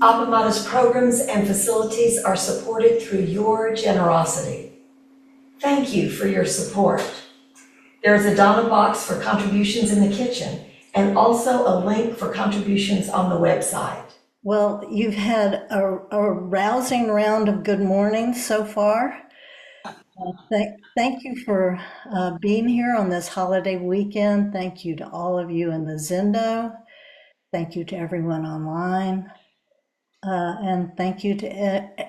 Appamada's programs and facilities are supported through your generosity. Thank you for your support. There is a Dharma box for contributions in the kitchen and also a link for contributions on the website. Well, you've had a rousing round of good mornings so far. Thank you for being here on this holiday weekend. Thank you to all of you in the Zendo. Thank you to everyone online. And thank you to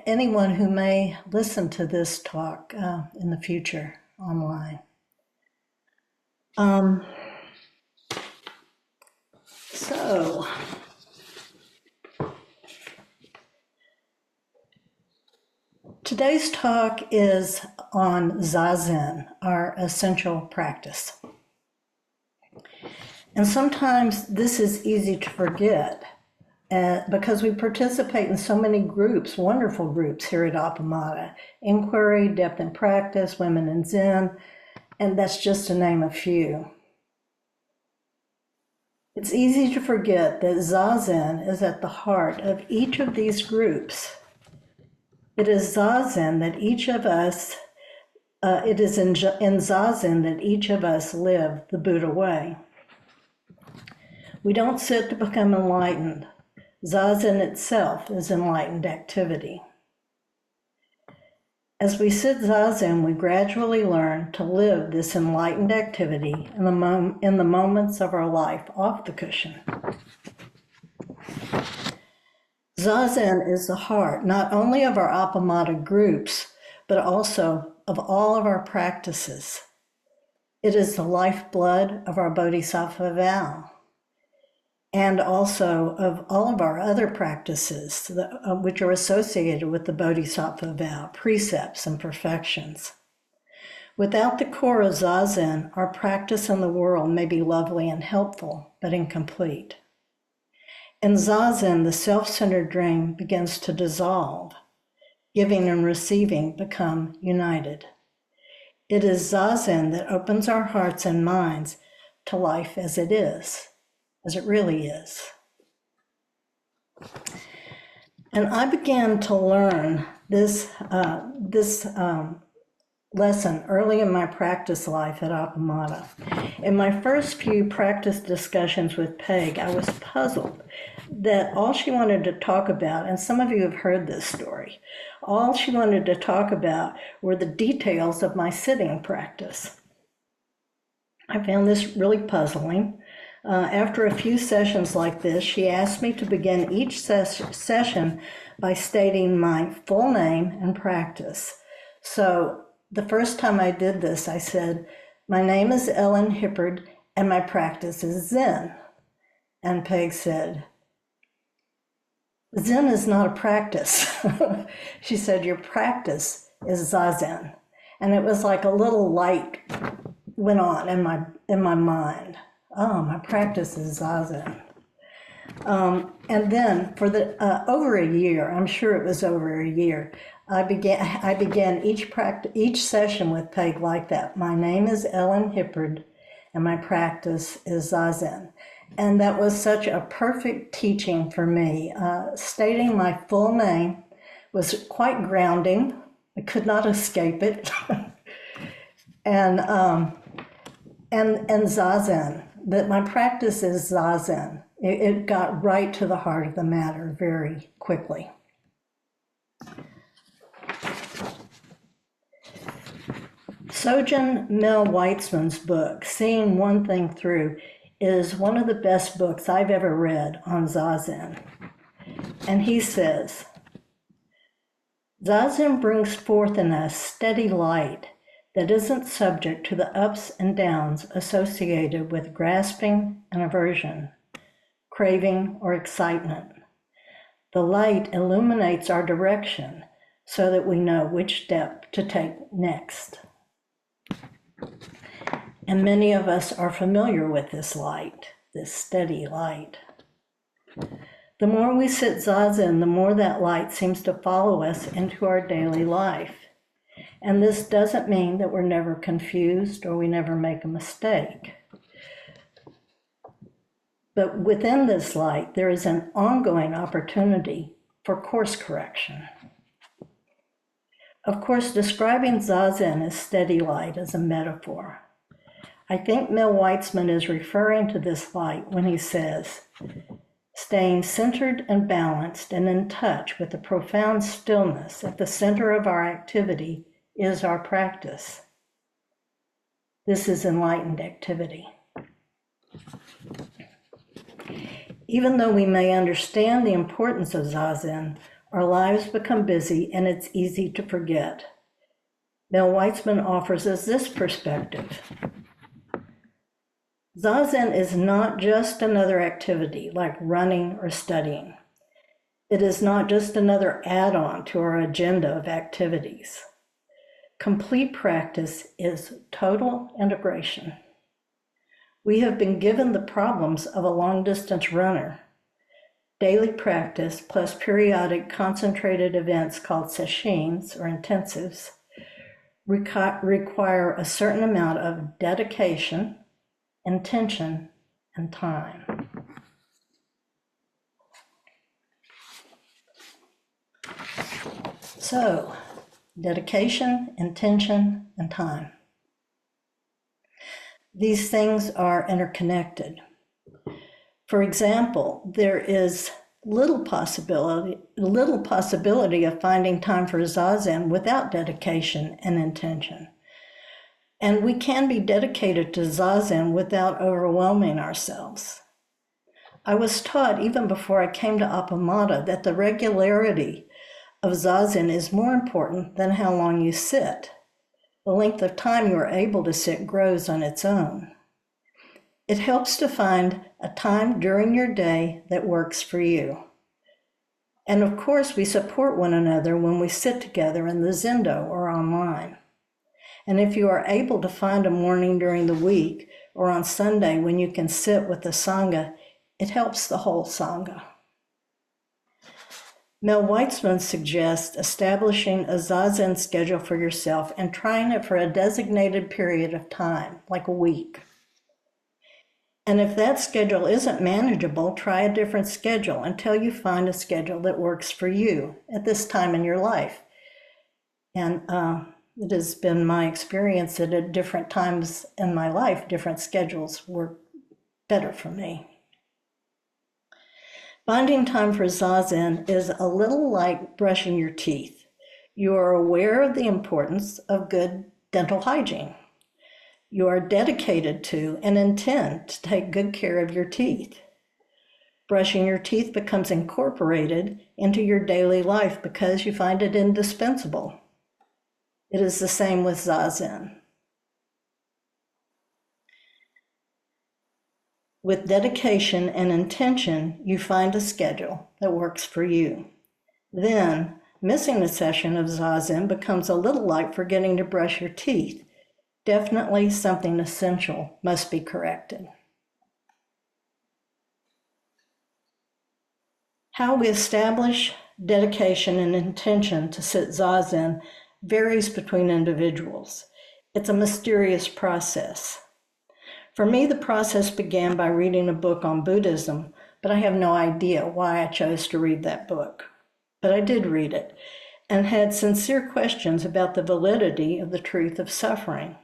anyone who may listen to this talk in the future online. So, today's talk is on Zazen, our essential practice. And sometimes this is easy to forget because we participate in so many groups, wonderful groups here at Appamada: Inquiry, Depth in Practice, Women in Zen, and that's just to name a few. It's easy to forget that Zazen is at the heart of each of these groups. It is Zazen that each of us, it is in Zazen that each of us live the Buddha way. We don't sit to become enlightened. Zazen itself is enlightened activity. As we sit Zazen, we gradually learn to live this enlightened activity in the moments of our life off the cushion. Zazen is the heart not only of our Appamada groups, but also of all of our practices. It is the lifeblood of our Bodhisattva vow, and also of all of our other practices which are associated with the Bodhisattva vow, precepts and perfections. Without the core of Zazen, our practice in the world may be lovely and helpful, but incomplete. In Zazen, the self-centered dream begins to dissolve. Giving and receiving become united. It is Zazen that opens our hearts and minds to life as it is, as it really is. And I began to learn this lesson early in my practice life at Appamada. In my first few practice discussions with Peg, I was puzzled that all she wanted to talk about, and some of you have heard this story, all she wanted to talk about were the details of my sitting practice. I found this really puzzling. After a few sessions like this, she asked me to begin each session by stating my full name and practice. So the first time I did this, I said, "My name is Ellen Hippard and my practice is Zen." And Peg said, "Zen is not a practice." She said, "Your practice is Zazen." And it was like a little light went on in my mind. Oh, my practice is Zazen. And then for over a year, I'm sure it was over a year, I began each session with Peg like that. "My name is Ellen Hippard, and my practice is Zazen." And that was such a perfect teaching for me. Stating my full name was quite grounding. I could not escape it. and Zazen, that my practice is Zazen. It got right to the heart of the matter very quickly. Sogen Mel Weitzman's book, Seeing One Thing Through, is one of the best books I've ever read on Zazen. And he says, "Zazen brings forth in us steady light that isn't subject to the ups and downs associated with grasping and aversion, craving or excitement. The light illuminates our direction so that we know which step to take next." And many of us are familiar with this light, this steady light. The more we sit Zazen, the more that light seems to follow us into our daily life. And this doesn't mean that we're never confused or we never make a mistake. But within this light, there is an ongoing opportunity for course correction. Of course, describing Zazen as steady light is a metaphor. I think Mel Weitzman is referring to this light when he says, staying centered and balanced and in touch with the profound stillness at the center of our activity is our practice. This is enlightened activity. Even though we may understand the importance of Zazen, our lives become busy and it's easy to forget. Mel Weitzman offers us this perspective. Zazen is not just another activity like running or studying. It is not just another add-on to our agenda of activities. Complete practice is total integration. We have been given the problems of a long-distance runner. Daily practice plus periodic concentrated events called sessions or intensives require a certain amount of dedication, intention, and time. So, dedication, intention, and time. These things are interconnected. For example, there is little possibility of finding time for Zazen without dedication and intention. And we can be dedicated to Zazen without overwhelming ourselves. I was taught even before I came to Appamada that the regularity of Zazen is more important than how long you sit. The length of time you are able to sit grows on its own. It helps to find a time during your day that works for you. And of course, we support one another when we sit together in the Zendo or online. And if you are able to find a morning during the week or on Sunday when you can sit with the Sangha, it helps the whole Sangha. Mel Weitzman suggests establishing a Zazen schedule for yourself and trying it for a designated period of time, like a week. And if that schedule isn't manageable, try a different schedule until you find a schedule that works for you at this time in your life. And it has been my experience that at different times in my life, different schedules work better for me. Finding time for Zazen is a little like brushing your teeth. You are aware of the importance of good dental hygiene. You are dedicated to and intend to take good care of your teeth. Brushing your teeth becomes incorporated into your daily life because you find it indispensable. It is the same with Zazen. With dedication and intention, you find a schedule that works for you. Then, missing a session of Zazen becomes a little like forgetting to brush your teeth. Definitely something essential must be corrected. How we establish dedication and intention to sit Zazen varies between individuals. It's a mysterious process. For me, the process began by reading a book on Buddhism, but I have no idea why I chose to read that book. But I did read it and had sincere questions about the validity of the truth of suffering.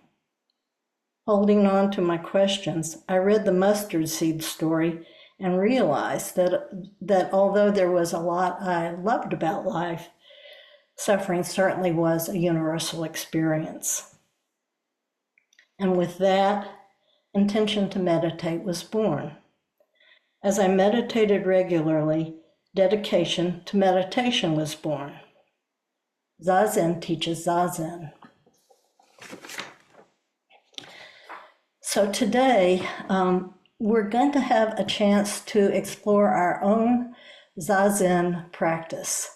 Holding on to my questions, I read the mustard seed story and realized that although there was a lot I loved about life, suffering certainly was a universal experience. And with that, intention to meditate was born. As I meditated regularly, dedication to meditation was born. Zazen teaches Zazen. So today, we're going to have a chance to explore our own Zazen practice.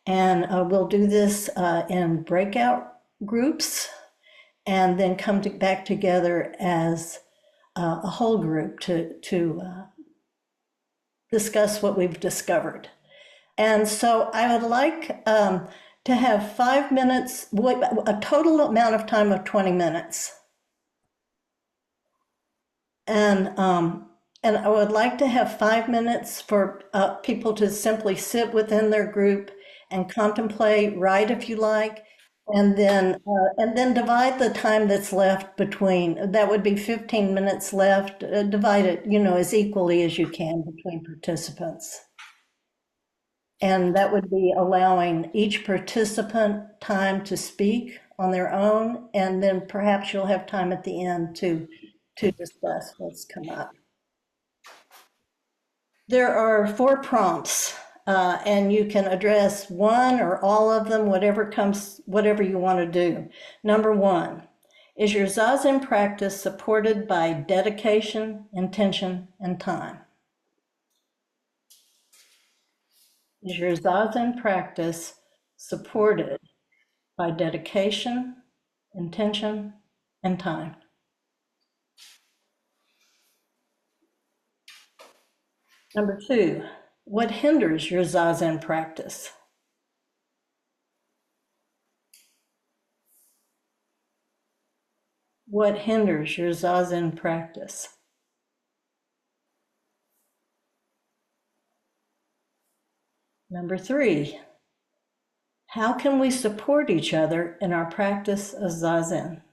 And we'll do this in breakout groups and then come back together as a whole group to discuss what we've discovered. And so I would like to have 5 minutes, a total amount of time of 20 minutes. And And I would like to have 5 minutes for people to simply sit within their group and contemplate, write if you like, and then divide the time that's left between. That would be 15 minutes left. Divide it, as equally as you can between participants. And that would be allowing each participant time to speak on their own, and then perhaps you'll have time at the end to discuss what's come up. There are 4 prompts, and you can address one or all of them, whatever you want to do. Number 1, is your Zazen practice supported by dedication, intention, and time? Is your Zazen practice supported by dedication, intention, and time? Number 2, what hinders your Zazen practice? What hinders your Zazen practice? Number 3, how can we support each other in our practice of Zazen?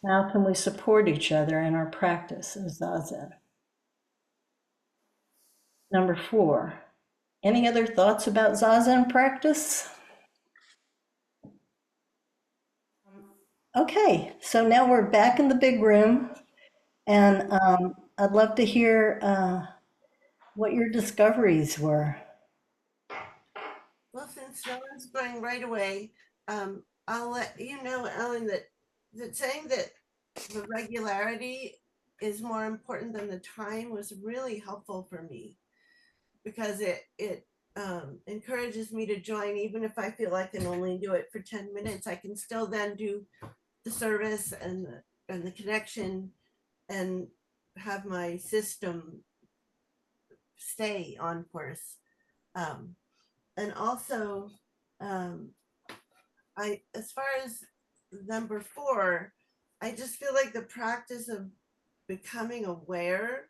How can we support each other in our practice of Zazen? Number 4, any other thoughts about Zazen practice? Okay, so now we're back in the big room, and I'd love to hear what your discoveries were. Well, since no one's going right away, I'll let you know, Ellen, that saying that the regularity is more important than the time was really helpful for me, because it encourages me to join, even if I feel I can only do it for 10 minutes. I can still then do the service and the connection and have my system stay on course. And also, as far as number 4, I just feel like the practice of becoming aware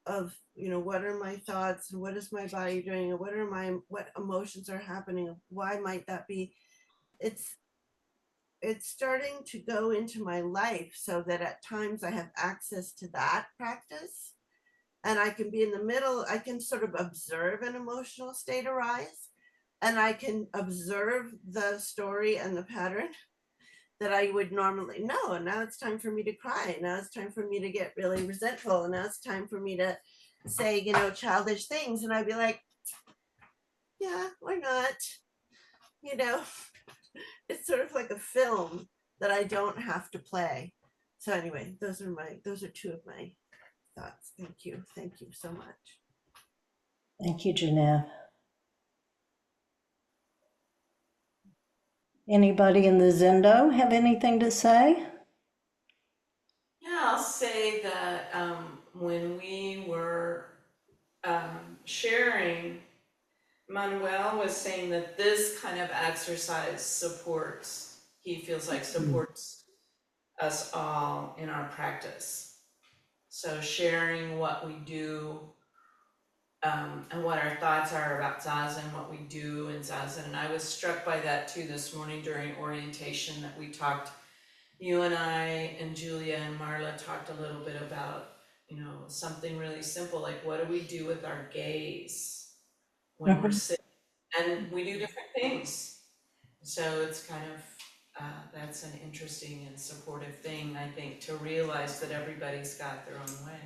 of, what are my thoughts, what is my body doing, what emotions are happening, why might that be? It's starting to go into my life, so that at times I have access to that practice, and I can be in the middle. I can sort of observe an emotional state arise, and I can observe the story and the pattern that I would normally know. And now it's time for me to cry. Now it's time for me to get really resentful. And now it's time for me to say, childish things. And I'd be like, yeah, or not. It's sort of like a film that I don't have to play. So anyway, those are 2 of my thoughts. Thank you. Thank you so much. Thank you, Jeanette. Anybody in the Zendo have anything to say? Yeah, I'll say that when we were sharing, Manuel was saying that this kind of exercise he feels like supports us all in our practice. So sharing what we do and what our thoughts are about Zazen, what we do in Zazen. And I was struck by that too this morning during orientation, that we talked, you and I and Julia and Marla talked a little bit about, something really simple, like what do we do with our gaze when we're sitting? And we do different things. So it's kind of, that's an interesting and supportive thing, I think, to realize that everybody's got their own way.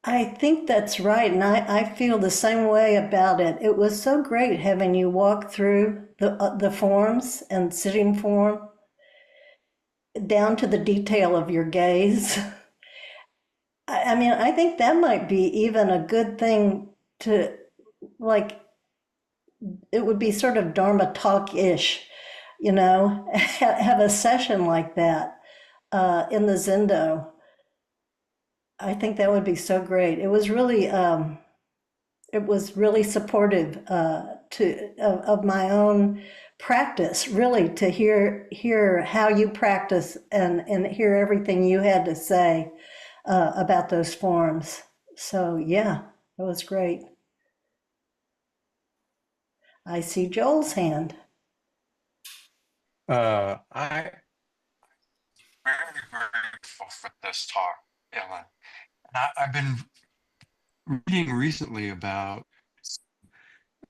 I think that's right, and I feel the same way about it. It was so great having you walk through the forms and sitting form down to the detail of your gaze. I mean, I think that might be even a good thing to, like, it would be sort of Dharma talk-ish, have a session like that in the Zendo. I think that would be so great. It was really supportive of my own practice, really, to hear how you practice and hear everything you had to say about those forms. So yeah, it was great. I see Joel's hand. I very grateful for this talk, Ellen. And I've been reading recently about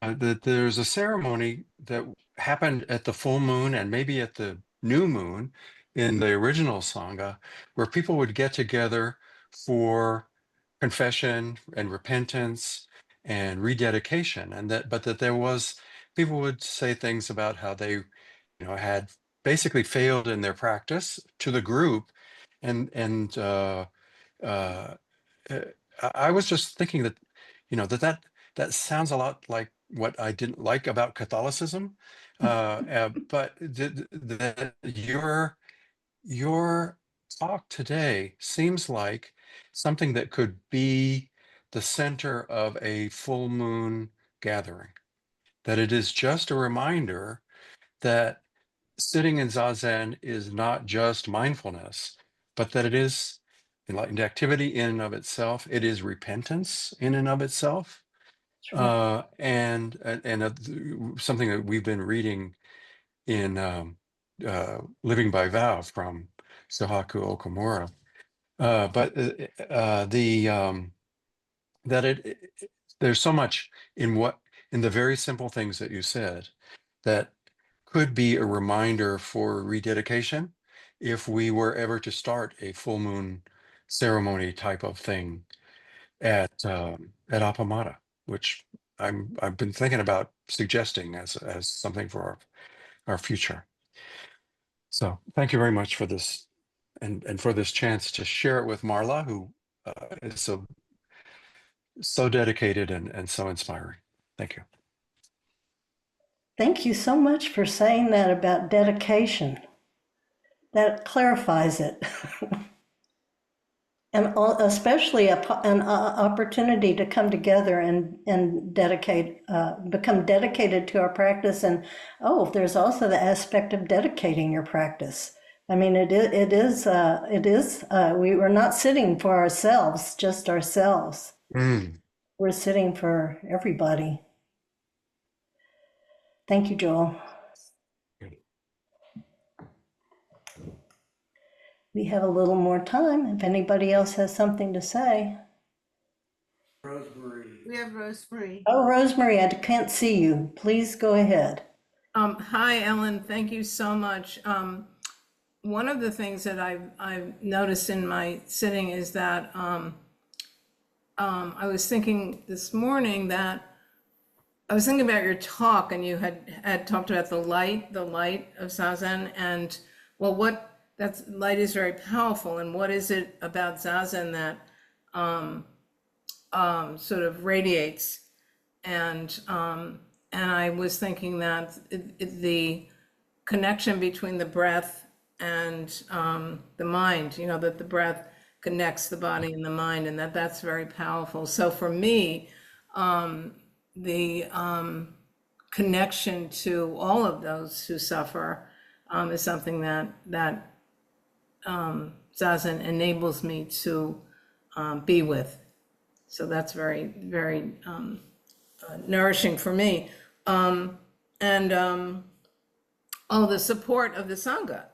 that there's a ceremony that happened at the full moon and maybe at the new moon in the original Sangha, where people would get together for confession and repentance and rededication, and that there was people would say things about how they, had basically failed in their practice to the group, and uh, I was just thinking that, that sounds a lot like what I didn't like about Catholicism, but your talk today seems like something that could be the center of a full moon gathering. That it is just a reminder that sitting in Zazen is not just mindfulness, but that it is enlightened activity in and of itself. It is repentance in and of itself. And something that we've been reading in Living by Vow from Sohaku Okamura. But that there's so much in the very simple things that you said that could be a reminder for rededication if we were ever to start a full moon ceremony type of thing at Appamada, which I've been thinking about suggesting as something for our future. So thank you very much for this and for this chance to share it with Marla, who is so dedicated and so inspiring. Thank you. Thank you so much for saying that about dedication. That clarifies it. And especially an opportunity to come together and dedicate, become dedicated to our practice. And there's also the aspect of dedicating your practice. I mean, we're not sitting for ourselves, just ourselves. We're sitting for everybody. Thank you, Joel. We have a little more time if anybody else has something to say. Rosemary. We have Rosemary. Oh, Rosemary, I can't see you. Please go ahead. Hi, Ellen. Thank you so much. One of the things that I've noticed in my sitting is that I was thinking this morning that I was thinking about your talk, and you had talked about the light of Zazen, and that light is very powerful. And what is it about Zazen that sort of radiates? And I was thinking that the connection between the breath and the mind, that the breath connects the body and the mind, and that's very powerful. So for me, the connection to all of those who suffer is something that Zazen enables me to be with. So that's very, very nourishing for me. The support of the Sangha,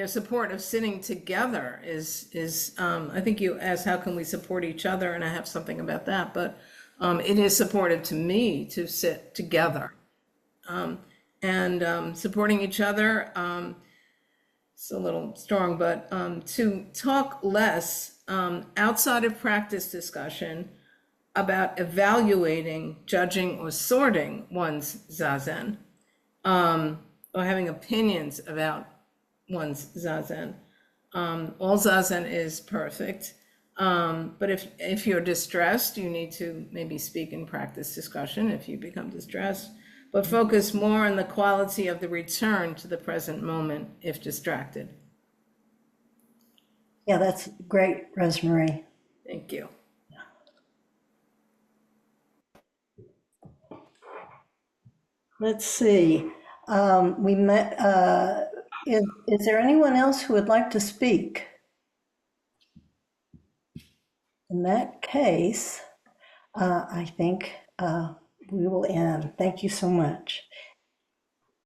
support of sitting together is I think you asked, how can we support each other? And I have something about that, but it is supportive to me to sit together. Supporting each other, it's a little strong, but to talk less outside of practice discussion about evaluating, judging, or sorting one's Zazen, or having opinions about one's Zazen. All Zazen is perfect, but if you're distressed, you need to maybe speak in practice discussion if you become distressed, but focus more on the quality of the return to the present moment if distracted. Yeah, that's great, Rosemary. Thank you. Let's see. We met, is there anyone else who would like to speak? In that case, I think we will end. Thank you so much.